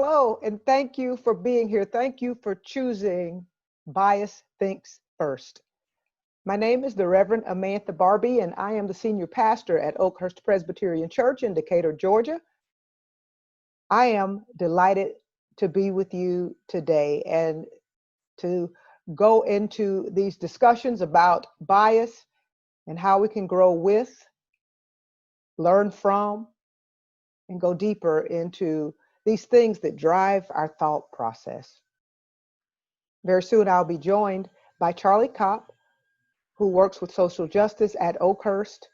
Hello, and thank you for being here. Thank you for choosing Bias Thinks First. My name is the Reverend Amantha Barbee, and I am the senior pastor at Oakhurst Presbyterian Church in Decatur, Georgia. I am delighted to be with you today and to go into these discussions about bias and how we can grow with, learn from, and go deeper into these things that drive our thought process. Very soon I'll be joined by Charlie Kopp, who works with social justice at Oakhurst.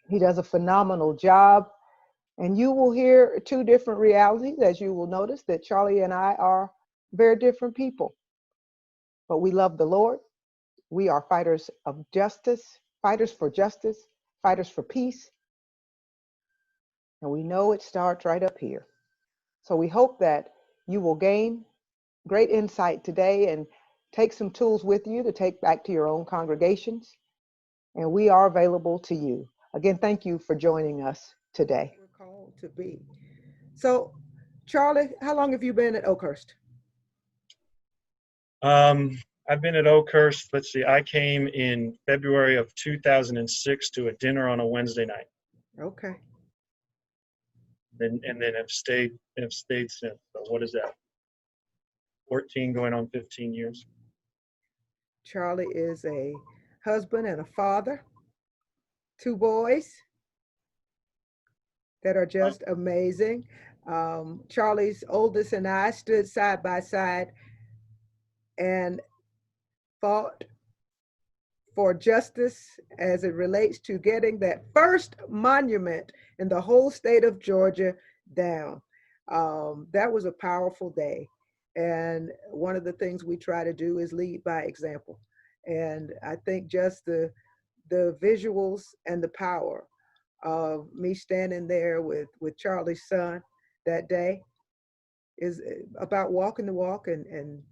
He does a phenomenal job, and you will hear two different realities, as you will notice that Charlie and I are very different people. But we love the Lord. We are fighters of justice, fighters for peace, and we know it starts right up here. So we hope that you will gain great insight today and take some tools with you to take back to your own congregations. And we are available to you. Again, thank you for joining us today. We're called to be. So, Charlie, how long have you been at Oakhurst? I've been at Oakhurst, let's see, I came in February of 2006 to a dinner on a Wednesday night. Okay. And then have stayed since. So what is that? 14 going on 15 years. Charlie is a husband and a father, 2 boys that are just amazing. Charlie's oldest and I stood side by side and fought for justice as it relates to getting that first monument in the whole state of Georgia down. That was a powerful day. And one of the things we try to do is lead by example. And I think just the visuals and the power of me standing there with Charlie's son that day is about walking the walk and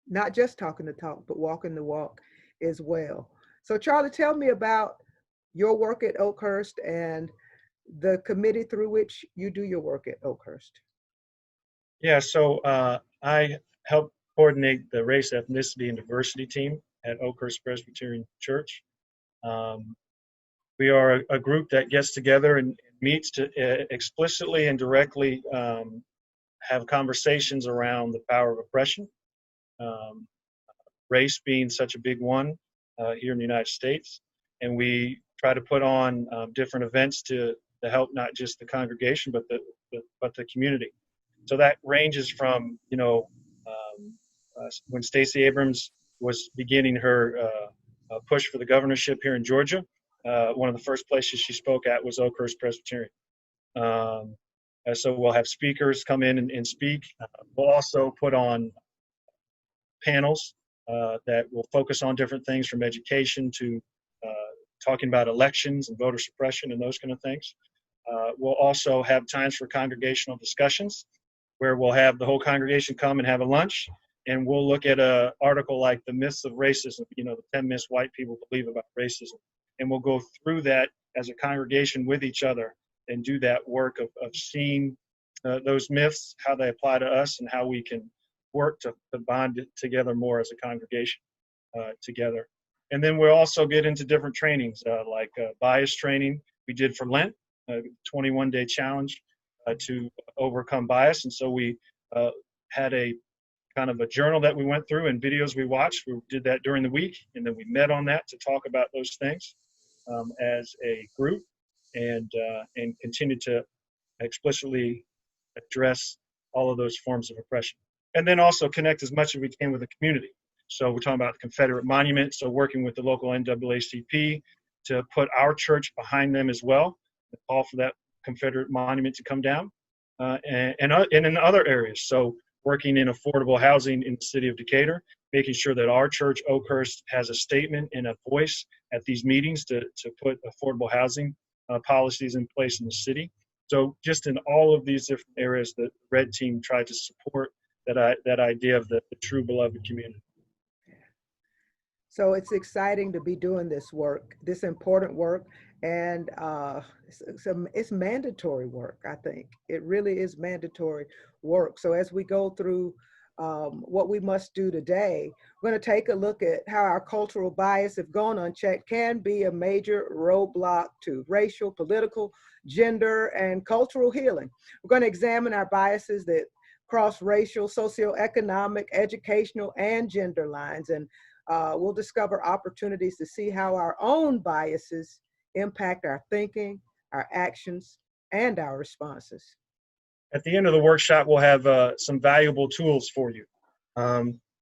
not just talking the talk, but walking the walk as well. So Charlie, tell me about your work at Oakhurst and the committee through which you do your work at Oakhurst. Yeah, so I help coordinate the race, ethnicity, and diversity team at Oakhurst Presbyterian Church. We are a group that gets together and meets to explicitly and directly have conversations around the power of oppression. Race being such a big one here in the United States. And we try to put on different events to help not just the congregation, but the community. So that ranges from, when Stacey Abrams was beginning her push for the governorship here in Georgia, one of the first places she spoke at was Oakhurst Presbyterian. So we'll have speakers come in and speak. We'll also put on panels that will focus on different things from education to talking about elections and voter suppression and those kind of things. We'll also have times for congregational discussions where we'll have the whole congregation come and have a lunch, and we'll look at an article like The Myths of Racism, the 10 myths white people believe about racism. And we'll go through that as a congregation with each other and do that work of seeing those myths, how they apply to us, and how we can work to bond together more as a congregation together. And then we'll also get into different trainings like bias training we did for Lent, a 21-day challenge to overcome bias. And so we had a kind of a journal that we went through and videos we watched. We did that during the week, and then we met on that to talk about those things as a group and continue to explicitly address all of those forms of oppression. And then also connect as much as we can with the community. So we're talking about the Confederate Monument, so working with the local NAACP to put our church behind them as well, and call for that Confederate Monument to come down, and in other areas. So working in affordable housing in the city of Decatur, making sure that our church, Oakhurst, has a statement and a voice at these meetings to put affordable housing policies in place in the city. So just in all of these different areas, the Red Team tried to support that idea of the true beloved community. So it's exciting to be doing this work, this important work, and it's mandatory work, I think. It really is mandatory work. So as we go through what we must do today, we're going to take a look at how our cultural bias, if gone unchecked, can be a major roadblock to racial, political, gender, and cultural healing. We're going to examine our biases that cross racial, socio-economic, educational, and gender lines. And we'll discover opportunities to see how our own biases impact our thinking, our actions, and our responses. At the end of the workshop, we'll have some valuable tools for you.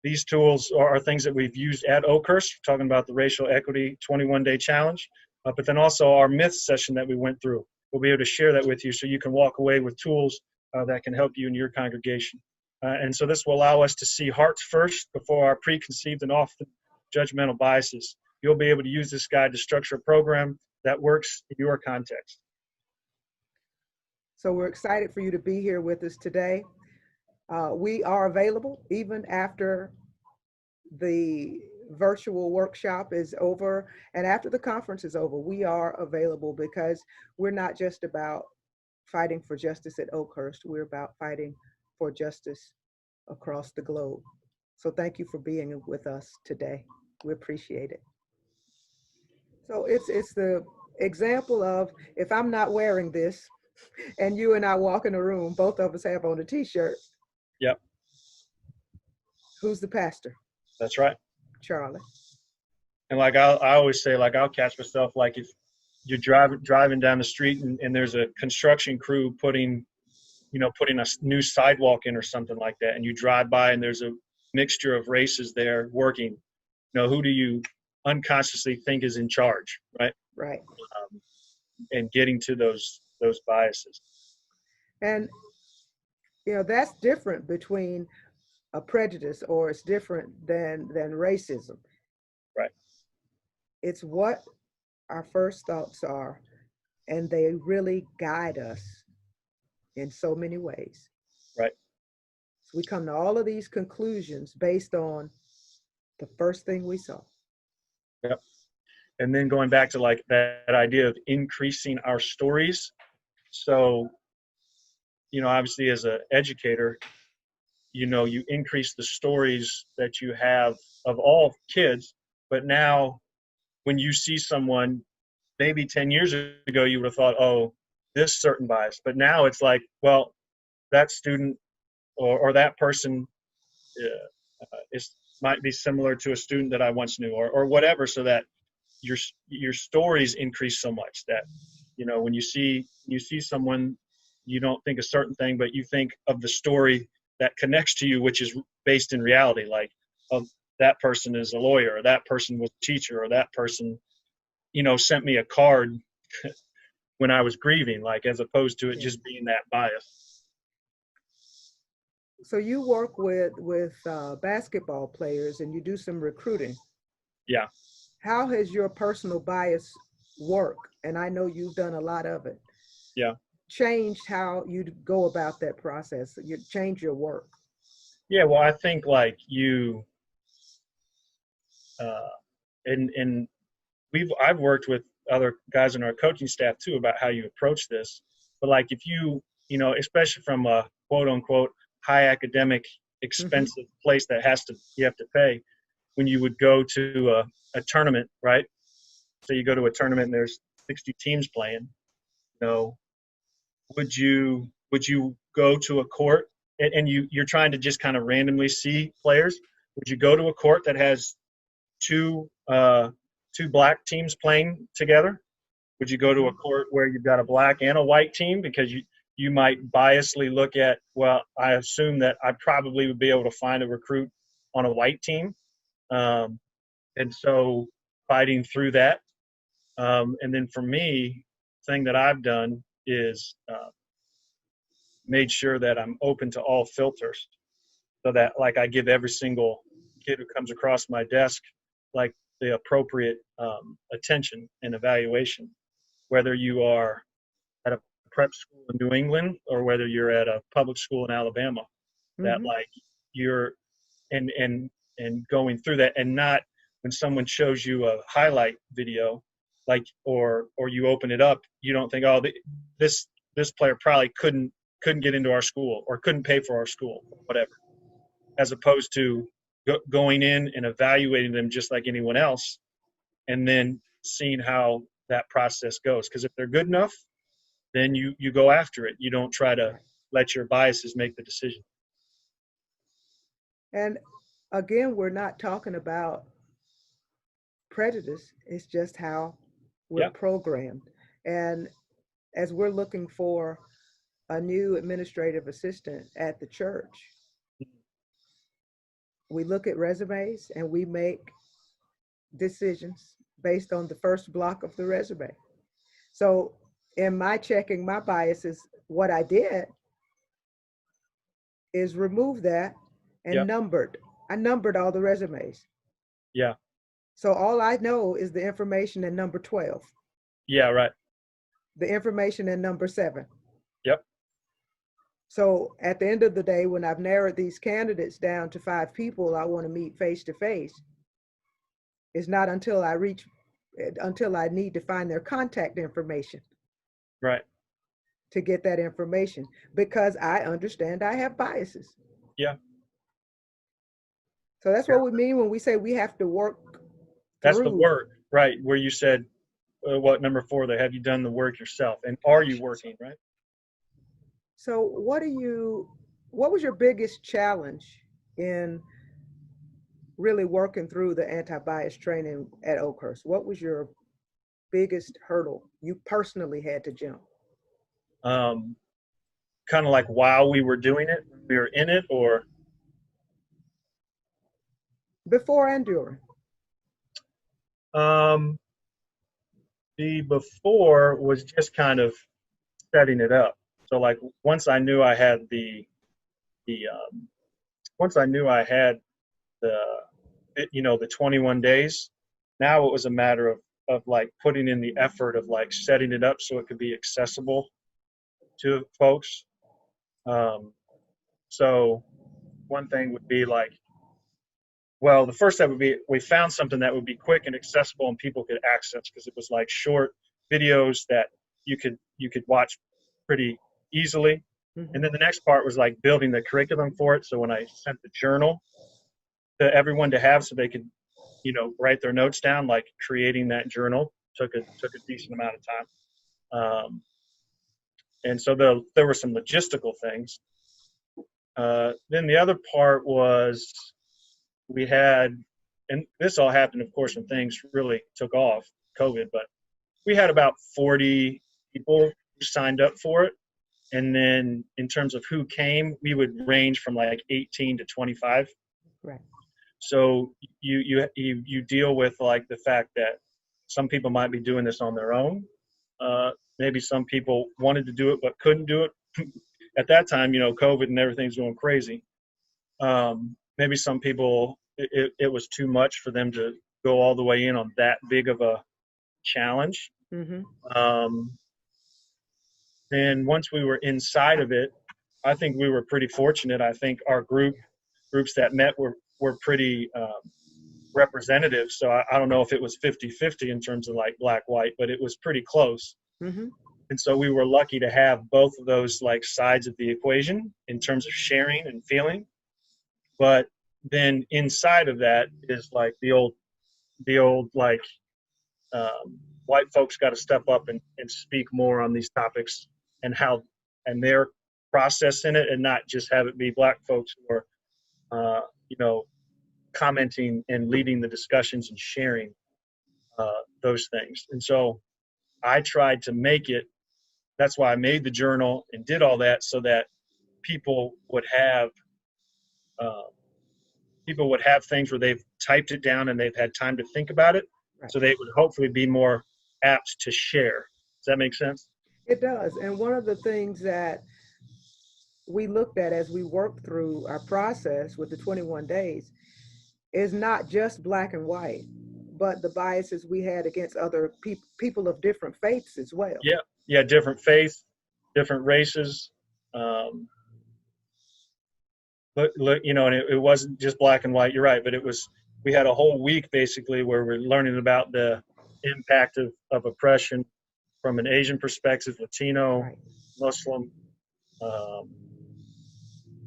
These tools are things that we've used at Oakhurst, talking about the Racial Equity 21-Day Challenge, but then also our myths session that we went through. We'll be able to share that with you so you can walk away with tools that can help you in your congregation. And so this will allow us to see hearts first before our preconceived and often judgmental biases. You'll be able to use this guide to structure a program that works in your context. So we're excited for you to be here with us today. We are available even after the virtual workshop is over and after the conference is over. We are available because we're not just about fighting for justice at Oakhurst. We're about fighting for justice across the globe. So thank you for being with us today. We appreciate it. So it's the example of, if I'm not wearing this and you and I walk in the room, both of us have on a t-shirt. Yep. Who's the pastor? That's right. Charlie. And like I always say, like I'll catch myself, like if you're driving down the street and there's a construction crew putting a new sidewalk in or something like that, and you drive by and there's a mixture of races there working, who do you unconsciously think is in charge, right? Right. And getting to those biases. And that's different between a prejudice, or it's different than racism. Right. It's what our first thoughts are, and they really guide us in so many ways. Right. So we come to all of these conclusions based on the first thing we saw. Yep. And then going back to like that idea of increasing our stories. So, obviously as an educator, you increase the stories that you have of all kids, but now when you see someone, maybe 10 years ago, you would have thought, oh, this certain bias, but now it's like, well, that student or that person might be similar to a student that I once knew, or whatever, so that your stories increase so much that, when you see someone, you don't think a certain thing, but you think of the story that connects to you, which is based in reality, like, oh, that person is a lawyer, or that person was a teacher, or that person, sent me a card when I was grieving, like, as opposed to it just being that bias. So you work with basketball players and you do some recruiting. Yeah. How has your personal bias work? And I know you've done a lot of it. Yeah. Changed how you go about that process? You change your work? Yeah, well, I think like you, and I've worked with other guys in our coaching staff too about how you approach this. But like if you, especially from a quote unquote high academic, expensive place that you have to pay, when you would go to a tournament, right? So you go to a tournament and there's 60 teams playing, would you go to a court and you're trying to just kind of randomly see players? Would you go to a court that has two black teams playing together? Would you go to a court where you've got a black and a white team? Because you might biasly look at, well, I assume that I probably would be able to find a recruit on a white team. And so fighting through that. And then for me, the thing that I've done is made sure that I'm open to all filters, so that like I give every single kid who comes across my desk like the appropriate attention and evaluation, whether you are at a prep school in New England or whether you're at a public school in Alabama, that like you're and going through that, and not when someone shows you a highlight video, like or you open it up, you don't think, oh, this player probably couldn't couldn't get into our school or couldn't pay for our school, whatever, as opposed to going in and evaluating them just like anyone else, and then seeing how that process goes. Because if they're good enough, then you go after it. You don't try to let your biases make the decision. And again, we're not talking about prejudice. It's just how we're programmed. And as we're looking for a new administrative assistant at the church, we look at resumes and we make decisions based on the first block of the resume. So in my checking my biases, what I did is remove that and numbered. I numbered all the resumes. Yeah. So all I know is the information in number 12. Yeah, right. The information in number 7. Yep. So at the end of the day, when I've narrowed these candidates down to 5 people I want to meet face to face, it's not until I need to find their contact information. Right. To get that information, because I understand I have biases. Yeah. So that's what we mean when we say we have to work. That's the work, right? Where you said, what, number 4, that have you done the work yourself? And are you working, right? So what was your biggest challenge in really working through the anti-bias training at Oakhurst? What was your biggest hurdle you personally had to jump? Kind of like while we were doing it, we were in it, or before and during? The before was just kind of setting it up. So like once I knew I had the 21 days, now it was a matter of like putting in the effort of like setting it up so it could be accessible to folks. So one thing would be like, well, the first step would be we found something that would be quick and accessible and people could access, because it was like short videos that you could watch pretty easily. Mm-hmm. And then the next part was like building the curriculum for it. So when I sent the journal to everyone to have so they could, write their notes down, like creating that journal took a decent amount of time. And so there were some logistical things. Then the other part was we had, and this all happened, of course, when things really took off, COVID, but we had about 40 people who signed up for it. And then in terms of who came, we would range from like 18 to 25. Right. So you deal with like the fact that some people might be doing this on their own. Maybe some people wanted to do it but couldn't do it. At that time, COVID and everything's going crazy. Maybe some people, it was too much for them to go all the way in on that big of a challenge. Mm-hmm. And once we were inside of it, I think we were pretty fortunate. I think our groups that met were pretty representative. So I don't know if it was 50-50 in terms of like black-white, but it was pretty close. Mm-hmm. And so we were lucky to have both of those like sides of the equation in terms of sharing and feeling. But then inside of that is like the old like white folks got to step up and speak more on these topics and their process in it, and not just have it be black folks who are commenting and leading the discussions and sharing those things. And so I tried to make it, that's why I made the journal and did all that, so that people would have things where they've typed it down and they've had time to think about it. Right. So they would hopefully be more apt to share. Does that make sense? It does. And one of the things that we looked at as we worked through our process with the 21 days is not just black and white, but the biases we had against other people of different faiths as well. Yeah, different faiths, different races. But and it wasn't just black and white. You're right, but we had a whole week basically where we're learning about the impact of oppression from an Asian perspective, Latino, right, Muslim, um,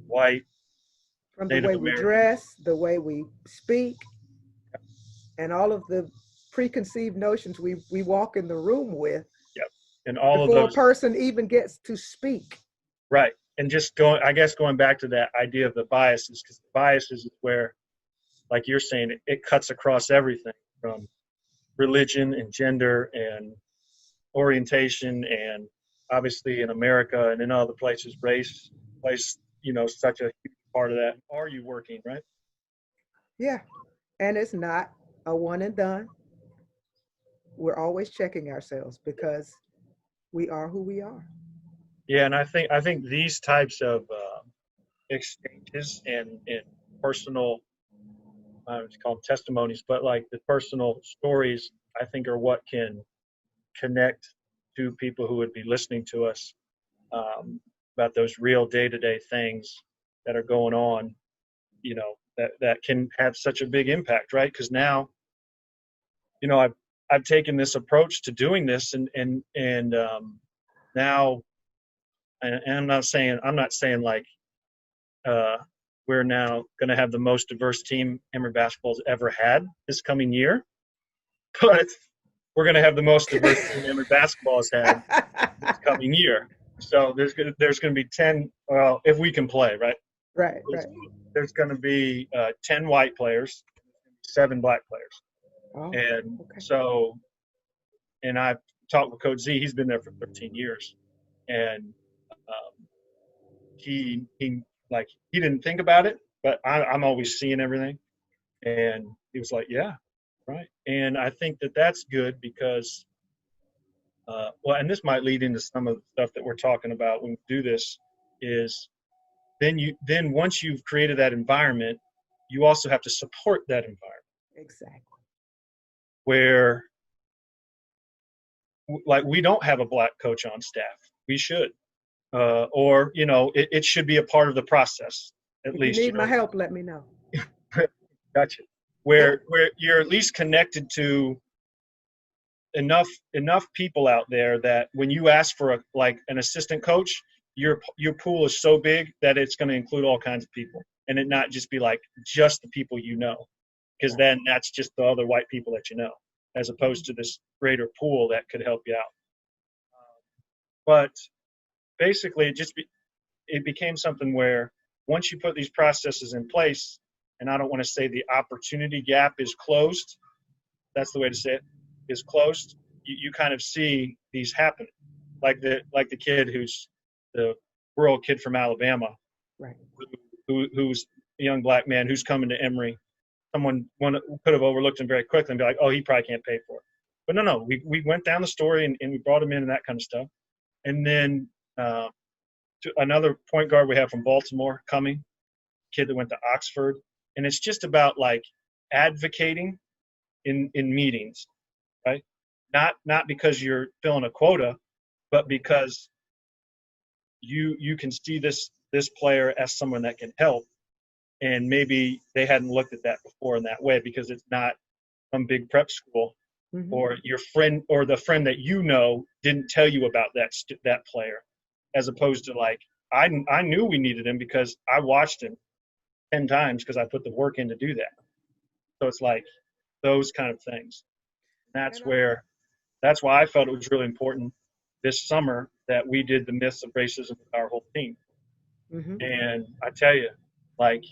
white, From the Native way we American. dress, the way we speak, and all of the preconceived notions we walk in the room with Yep. And all of before a those, person even gets to speak. right. And just going, I guess, going back to that idea of the biases, because the biases is where, like you're saying, it cuts across everything from religion and gender and orientation, and obviously in America and in other places, race plays, such a huge part of that. Are you working, right? Yeah. And it's not a one and done. We're always checking ourselves because we are who we are. Yeah, and I think these types of exchanges and personal, I don't call them testimonies, but like the personal stories, I think are what can connect to people who would be listening to us, about those real day-to-day things that are going on, that can have such a big impact, right? Because now, I've taken this approach to doing this, and now, and I'm not saying like, uh, we're now going to have the most diverse team Emory basketball's ever had this coming year, but we're going to have the most diverse team Emory basketball has had this coming year. So there's going to be 10. Well, if we can play, right? Right, There's, right. there's going to be 10 white players, 7 black players, Oh, and okay. so, and I've talked with Coach Z. He's been there for 13 years, and um, he like he didn't think about it, but I'm always seeing everything, and he was like, yeah, right. And I think that that's good because, well, and this might lead into some of the stuff that we're talking about when we do this, is then once you've created that environment, you also have to support that environment Exactly. where, like, we don't have a black coach on staff. We should, or it should be a part of the process at If you least. need my help, let me know. Gotcha. Where you're at least connected to enough people out there that when you ask for an assistant coach, your pool is so big that it's going to include all kinds of people, and it not just be like just the people, because then that's just the other white people that as opposed to this greater pool that could help you out. But basically, it became something where once you put these processes in place, and I don't want to say the opportunity gap is closed, that's the way to say it, is closed, you kind of see these happen. Like the kid who's the rural kid from Alabama, Right. who's a young black man who's coming to Emory. One could have overlooked him very quickly and be like, oh, he probably can't pay for it. But no, we went down the story and we brought him in and that kind of stuff. And then to another point guard we have from Baltimore coming, kid that went to Oxford. And it's just about like advocating in meetings, right? Not because you're filling a quota, but because you can see this player as someone that can help, and maybe they hadn't looked at that before in that way because it's not some big prep school, Mm-hmm. or your friend or the friend that didn't tell you about that player, as opposed to like I knew we needed him because I watched him 10 times because I put the work in to do that. So it's like those kind of things. That's why I felt it was really important this summer that we did the myths of racism with our whole team. Mm-hmm. And I tell you, like,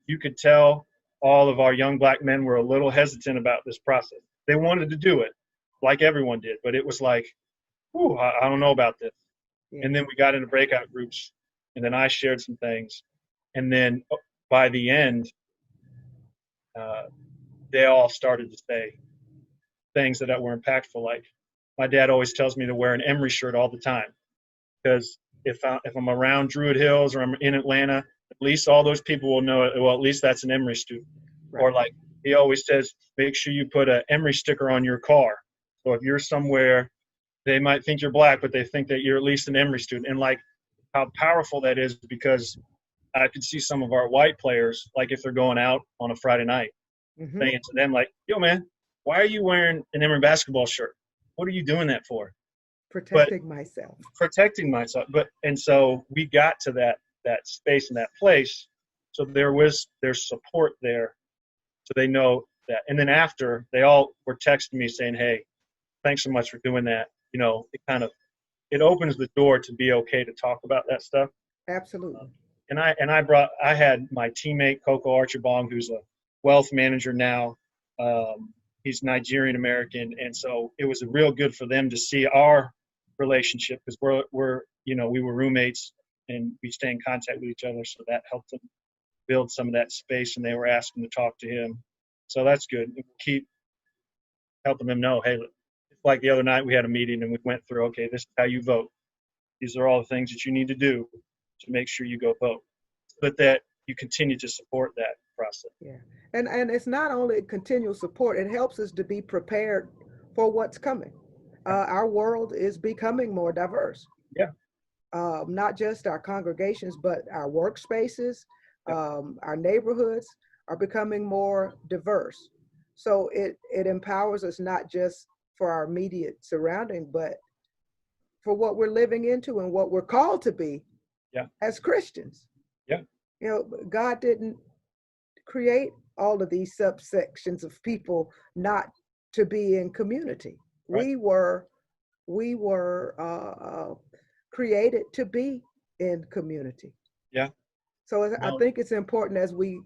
you could tell all of our young black men were a little hesitant about this process. They wanted to do it like everyone did, but it was like, ooh, I don't know about this. Yeah. And then we got into breakout groups, and then I shared some things. And then by the end, they all started to say things that were impactful. Like, my dad always tells me to wear an Emory shirt all the time, because if I'm around Druid Hills or I'm in Atlanta, at least all those people will know it. Well, at least that's an Emory student. Right. Or like he always says, make sure you put an Emory sticker on your car. So if you're somewhere, they might think you're black, but they think that you're at least an Emory student. And like how powerful that is, because I could see some of our white players, like if they're going out on a Friday night, Mm-hmm. saying to them like, yo man, why are you wearing an Emory basketball shirt? What are you doing that for? Protecting myself. Protecting myself. And so we got to that space and that place. So there's support there. So they know that. And then after, they all were texting me saying, hey, thanks so much for doing that. It opens the door to be okay to talk about that stuff. Absolutely. And I had my teammate Coco Archibong, who's a wealth manager now. He's Nigerian American, and so it was real good for them to see our relationship, because we were roommates and we stay in contact with each other. So that helped them build some of that space, and they were asking to talk to him. So that's good. We keep helping them know, hey, like the other night we had a meeting and we went through, okay, this is how you vote. These are all the things that you need to do to make sure you go vote, but that you continue to support that process. Yeah. And it's not only continual support, it helps us to be prepared for what's coming. Our world is becoming more diverse. Yeah. Not just our congregations, but our workspaces, our neighborhoods are becoming more diverse. So it empowers us not just for our immediate surrounding, but for what we're living into and what we're called to be as Christians. Yeah. God didn't create all of these subsections of people not to be in community. Right. We were created to be in community. Yeah. So I think it's important as we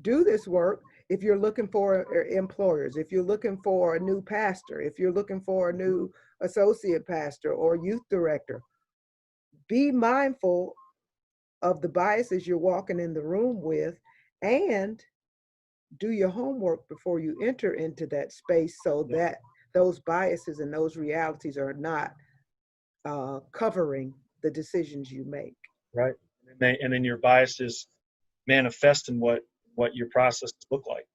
do this work, if you're looking for employers, if you're looking for a new pastor, if you're looking for a new associate pastor or youth director, be mindful of the biases you're walking in the room with, and do your homework before you enter into that space, so that those biases and those realities are not covering the decisions you make. Right. And then your biases manifest in what your processes look like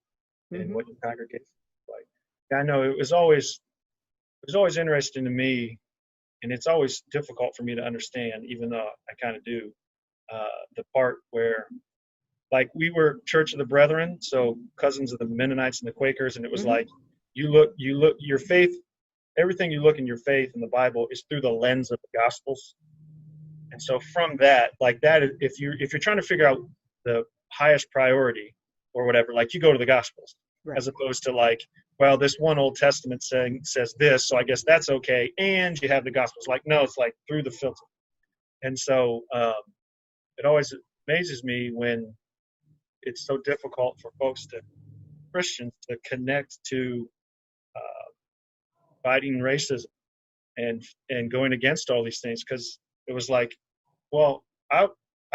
and what your congregation looks like. I know it was always interesting to me, and it's always difficult for me to understand, even though I kind of do, the part where, like, we were Church of the Brethren, so cousins of the Mennonites and the Quakers, and it was like, you look your faith, everything you look in your faith in the Bible is through the lens of the Gospels. And so from that, like that, if you're trying to figure out the highest priority or whatever, like, you go to the Gospels, right, as opposed to like, well, this one Old Testament says this, so I guess that's okay, and you have the Gospels. Like, no, it's like through the filter. And so it always amazes me when it's so difficult for Christians to connect to fighting racism and going against all these things, because it was like, well, I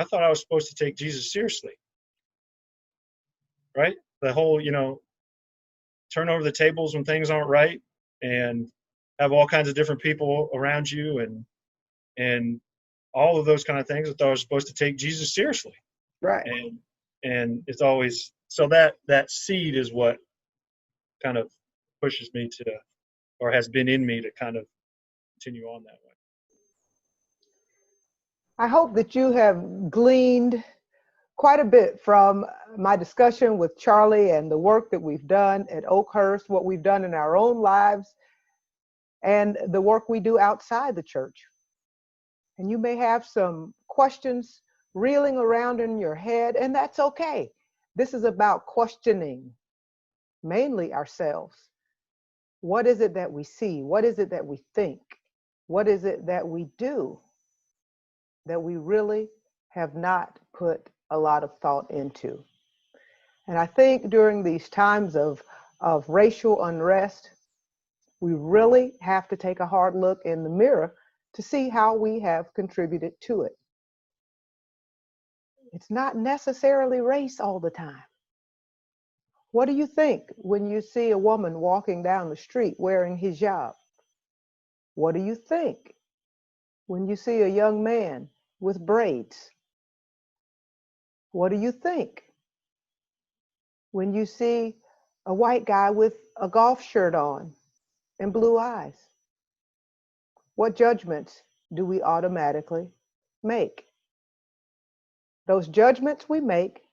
thought I was supposed to take Jesus seriously, right? The whole, turn over the tables when things aren't right, and have all kinds of different people around you, and all of those kind of things. I thought I was supposed to take Jesus seriously, right? And it's always so that seed is what kind of pushes me to, or has been in me to kind of continue on that way. I hope that you have gleaned quite a bit from my discussion with Charlie and the work that we've done at Oakhurst, what we've done in our own lives, and the work we do outside the church. And you may have some questions reeling around in your head, and that's okay. This is about questioning, mainly ourselves. What is it that we see? What is it that we think? What is it that we do that we really have not put a lot of thought into? And I think during these times of racial unrest, we really have to take a hard look in the mirror to see how we have contributed to it. It's not necessarily race all the time. What do you think when you see a woman walking down the street wearing hijab? What do you think when you see a young man with braids? What do you think when you see a white guy with a golf shirt on and blue eyes? What judgments do we automatically make? Those judgments we make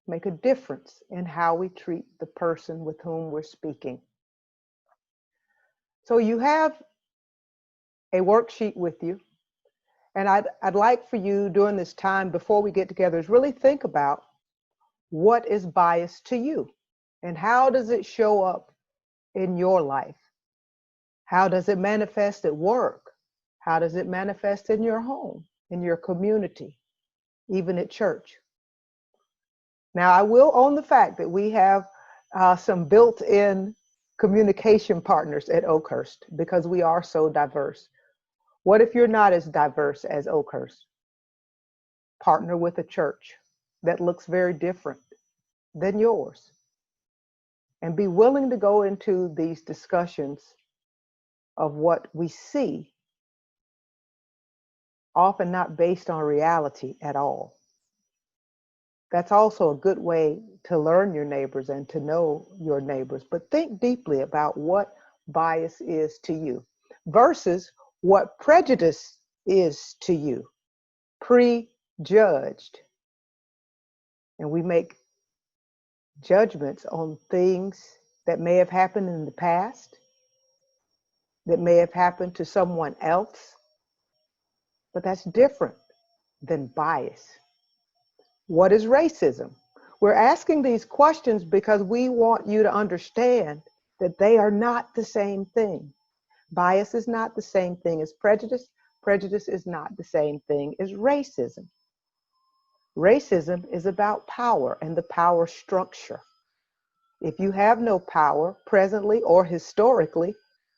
a difference in how we treat the person with whom we're speaking. So you have a worksheet with you. And I'd like for you during this time before we get together is really think about what is bias to you and how does it show up in your life? How does it manifest at work? How does it manifest in your home, in your community, even at church? Now, I will own the fact that we have some built-in communication partners at Oakhurst because we are so diverse. What if you're not as diverse as Oakhurst? Partner with a church that looks very different than yours and be willing to go into these discussions of what we see, often not based on reality at all. That's also a good way to learn your neighbors and to know your neighbors. But think deeply about what bias is to you versus what prejudice is to you. Prejudged. And we make judgments on things that may have happened in the past, that may have happened to someone else. But that's different than bias. What is racism? We're asking these questions because we want you to understand that they are not the same thing. Bias is not the same thing as prejudice. Prejudice is not the same thing as racism. Racism is about power and the power structure. If you have no power presently or historically,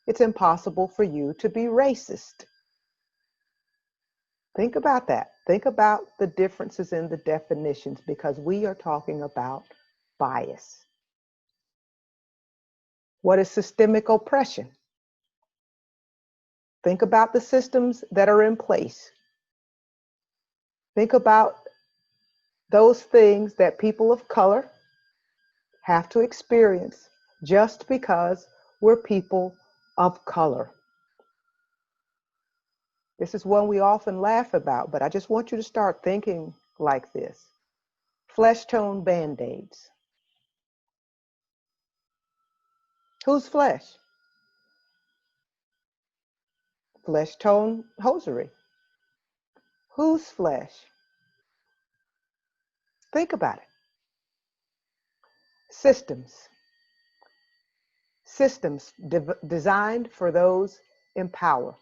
it's impossible for you to be racist. Think about that. Think about the differences in the definitions because we are talking about bias. What is systemic oppression? Think about the systems that are in place. Think about those things that people of color have to experience just because we're people of color. This is one we often laugh about, but I just want you to start thinking like this. Flesh tone Band-Aids. Whose flesh? Flesh tone hosiery. Whose flesh? Think about it. Systems. Systems designed for those in power.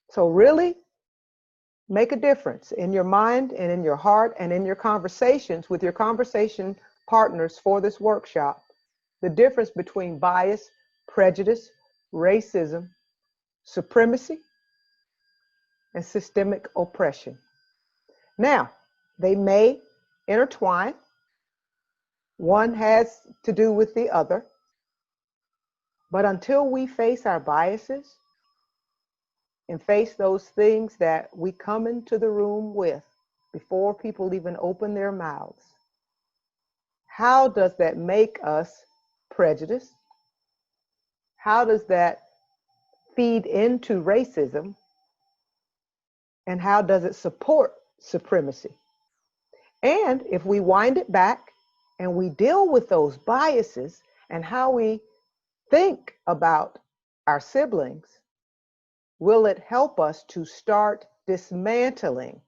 So really make a difference in your mind and in your heart and in your conversations with your conversation partners for this workshop. The difference between bias, prejudice, racism, supremacy, and systemic oppression. Now, they may intertwine. One has to do with the other. But until we face our biases and face those things that we come into the room with before people even open their mouths, how does that make us prejudiced? How does that feed into racism? And how does it support supremacy? And if we wind it back and we deal with those biases and how we think about our siblings, will it help us to start dismantling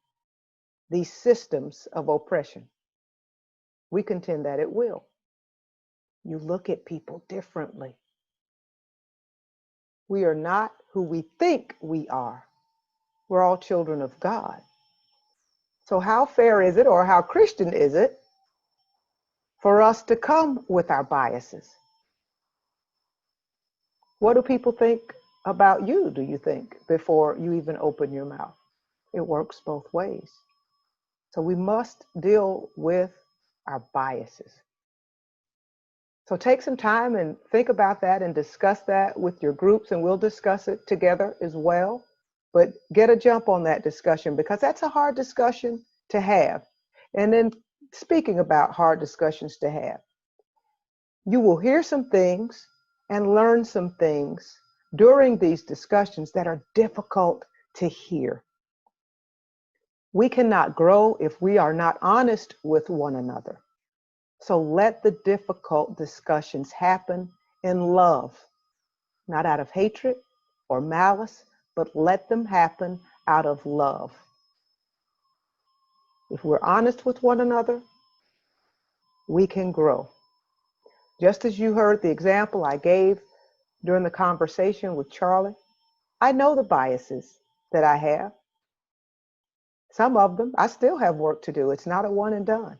these systems of oppression? We contend that it will. You look at people differently. We are not who we think we are. We're all children of God. So how fair is it, or how Christian is it, for us to come with our biases? What do people think about you, do you think, before you even open your mouth? It works both ways. So we must deal with our biases. So take some time and think about that and discuss that with your groups, and we'll discuss it together as well. But get a jump on that discussion because that's a hard discussion to have. And then speaking about hard discussions to have, you will hear some things and learn some things during these discussions that are difficult to hear. We cannot grow if we are not honest with one another. So let the difficult discussions happen in love, not out of hatred, or malice, but let them happen out of love. If we're honest with one another, we can grow. Just as you heard the example I gave during the conversation with Charlie, I know the biases that I have. Some of them, I still have work to do. It's not a one and done.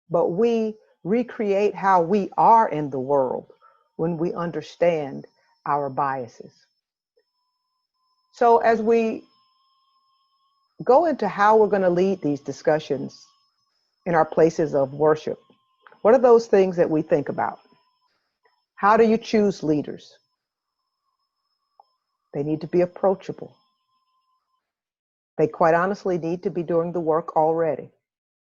But we recreate how we are in the world when we understand our biases. So as we go into how we're going to lead these discussions in our places of worship, what are those things that we think about? How do you choose leaders? They need to be approachable. They quite honestly need to be doing the work already.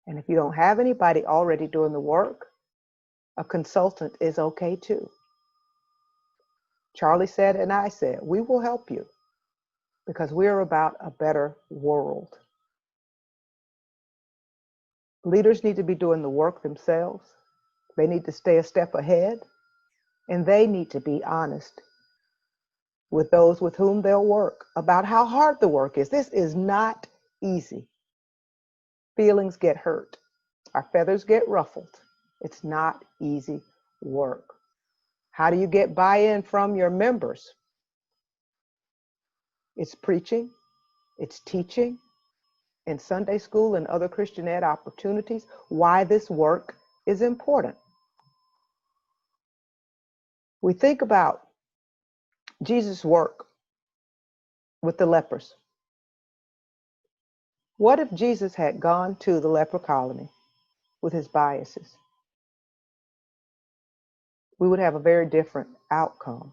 And if you don't have anybody already doing the work, a consultant is okay too. Charlie said, and I said, we will help you because we're about a better world. Leaders need to be doing the work themselves. They need to stay a step ahead, and they need to be honest with those with whom they'll work about how hard the work is. This is not easy. Feelings get hurt. Our feathers get ruffled. It's not easy work. How do you get buy-in from your members? It's preaching, it's teaching in Sunday school and other Christian ed opportunities why this work is important. We think about Jesus' work with the lepers. What if Jesus had gone to the leper colony with his biases? We would have a very different outcome.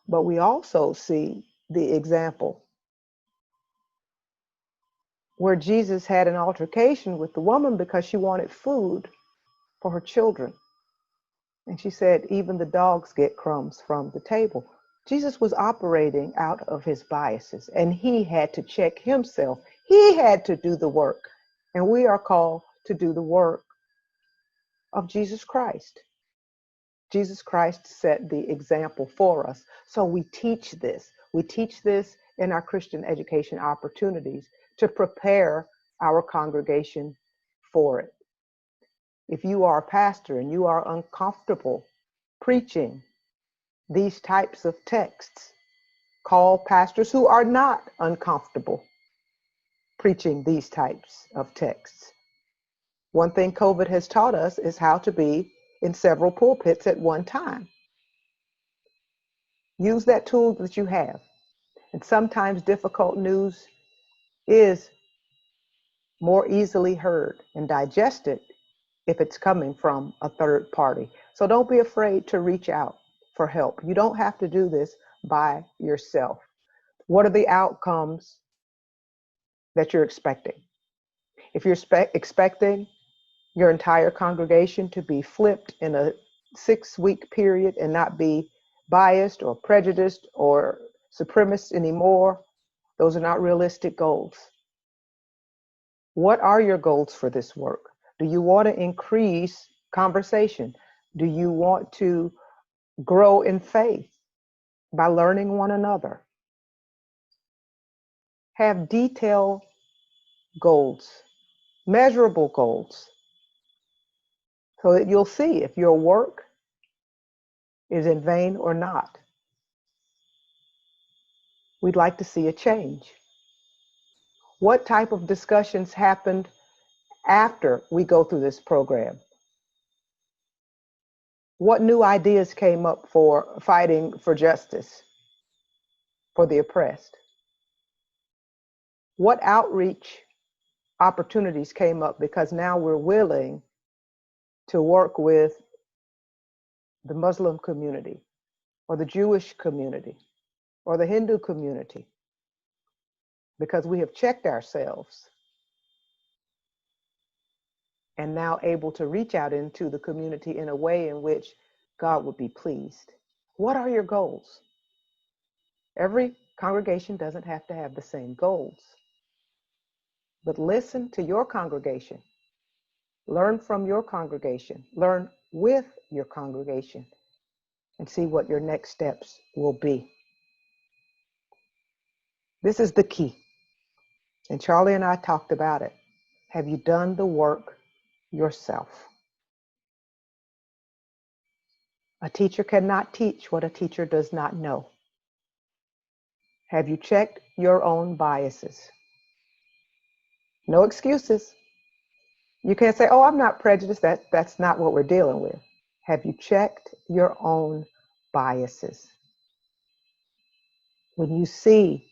But we also see the example where Jesus had an altercation with the woman because she wanted food for her children. And she said, even the dogs get crumbs from the table. Jesus was operating out of his biases, and he had to check himself. He had to do the work. And we are called to do the work of Jesus Christ. Jesus Christ set the example for us. So we teach this. We teach this in our Christian education opportunities to prepare our congregation for it. If you are a pastor and you are uncomfortable preaching these types of texts, call pastors who are not uncomfortable preaching these types of texts. One thing COVID has taught us is how to be in several pulpits at one time. Use that tool that you have. And sometimes difficult news is more easily heard and digested if it's coming from a third party. So don't be afraid to reach out for help. You don't have to do this by yourself. What are the outcomes that you're expecting? If you're expecting your entire congregation to be flipped in a 6-week period and not be biased or prejudiced or supremacist anymore, those are not realistic goals. What are your goals for this work? Do you want to increase conversation? Do you want to grow in faith by learning one another? Have detailed goals, measurable goals, so that you'll see if your work is in vain or not. We'd like to see a change. What type of discussions happened after we go through this program? What new ideas came up for fighting for justice for the oppressed? What outreach opportunities came up because now we're willing to work with the Muslim community or the Jewish community or the Hindu community because we have checked ourselves and now able to reach out into the community in a way in which God would be pleased. What are your goals? Every congregation doesn't have to have the same goals, but listen to your congregation. Learn from your congregation. Learn with your congregation. and see what your next steps will be. This is the key. And Charlie and I talked about it. Have you done the work yourself? A teacher cannot teach what a teacher does not know. Have you checked your own biases? No excuses. You can't say, oh, I'm not prejudiced. That's not what we're dealing with. Have you checked your own biases? When you see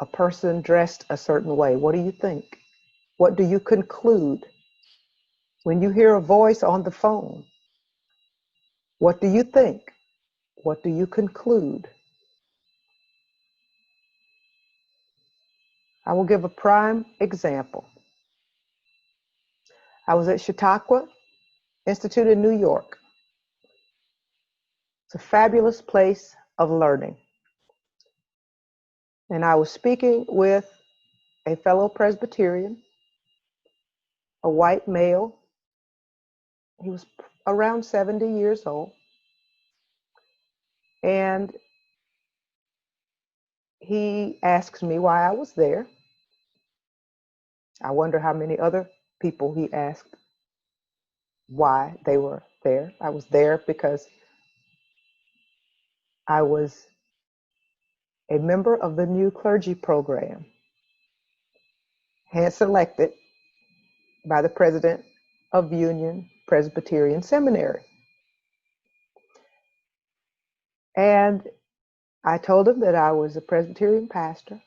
a person dressed a certain way, what do you think? What do you conclude? When you hear a voice on the phone, what do you think? What do you conclude? I will give a prime example. I was at Chautauqua Institute in New York. It's a fabulous place of learning. And I was speaking with a fellow Presbyterian, a white male. He was around 70 years old. And he asked me why I was there. I wonder how many other people he asked why they were there. I was there because I was a member of the new clergy program, hand selected by the president of Union Presbyterian Seminary. And I told him that I was a Presbyterian pastor,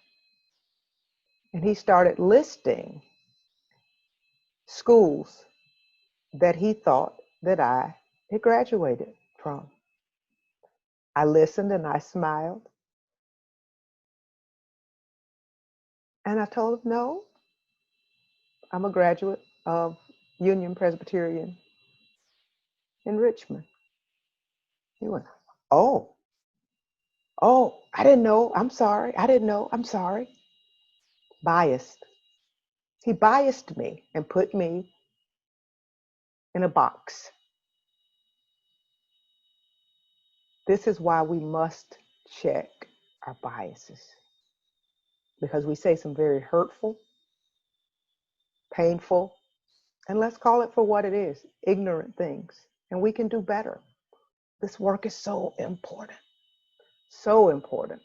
and he started listing schools that he thought that I had graduated from. I listened and I smiled. And I told him, no, I'm a graduate of Union Presbyterian in Richmond. He went, oh, I didn't know. I'm sorry. I didn't know. I'm sorry. Biased. He biased me and put me in a box. This is why we must check our biases, because we say some very hurtful, painful, and let's call it for what it is, ignorant things, and we can do better. This work is so important, so important.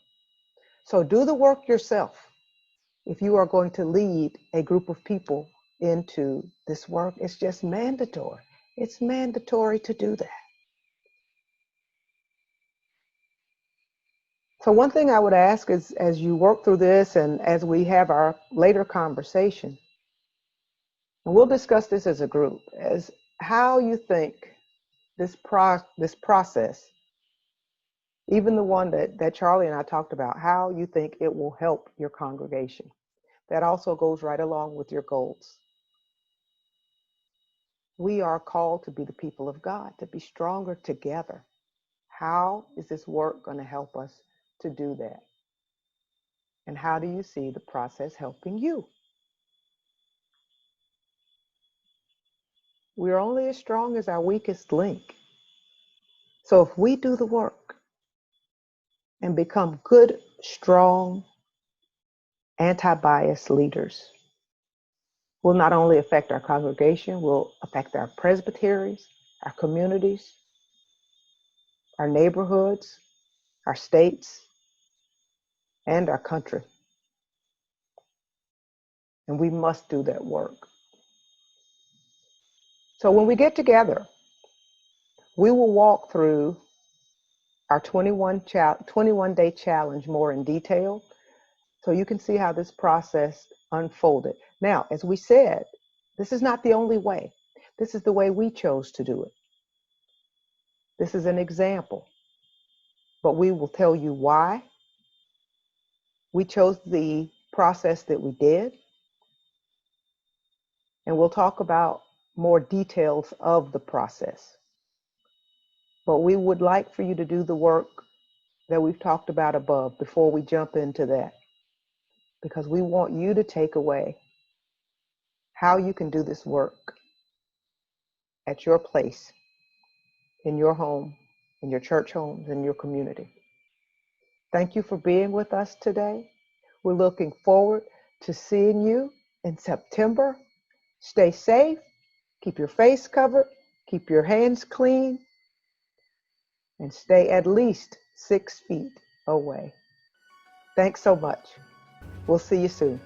So do the work yourself. If you are going to lead a group of people into this work, it's just mandatory. It's mandatory to do that. So one thing I would ask is, as you work through this and as we have our later conversation, and we'll discuss this as a group, as how you think this process, even the one that Charlie and I talked about, how you think it will help your congregation. That also goes right along with your goals. We are called to be the people of God, to be stronger together. How is this work going to help us to do that? And how do you see the process helping you? We're only as strong as our weakest link. So if we do the work and become good, strong, anti-bias leaders, will not only affect our congregation, will affect our presbyteries, our communities, our neighborhoods, our states, and our country. And we must do that work. So when we get together, we will walk through our 21-day challenge more in detail, so you can see how this process unfolded. Now, as we said, this is not the only way. This is the way we chose to do it. This is an example, but we will tell you why we chose the process that we did, and we'll talk about more details of the process. But we would like for you to do the work that we've talked about above before we jump into that, because we want you to take away how you can do this work at your place, in your home, in your church homes, in your community. Thank you for being with us today. We're looking forward to seeing you in September. Stay safe, keep your face covered, keep your hands clean, and stay at least 6 feet away. Thanks so much. We'll see you soon.